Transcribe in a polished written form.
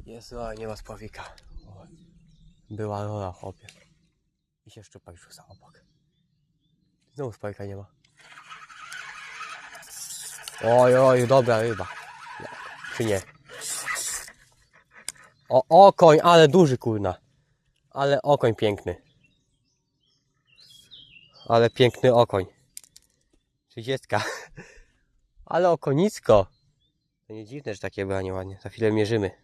Jezu, ale nie ma spławika. Była rola, chłopie. I się szczupak rzuca obok. Znowu spławika nie ma. Oj, dobra ryba. Czy nie? O, okoń, ale duży, kurna. Ale okoń piękny. Ale piękny okoń. 30. Ale okonicko. To nie dziwne, że takie była nieładnie. Za chwilę mierzymy.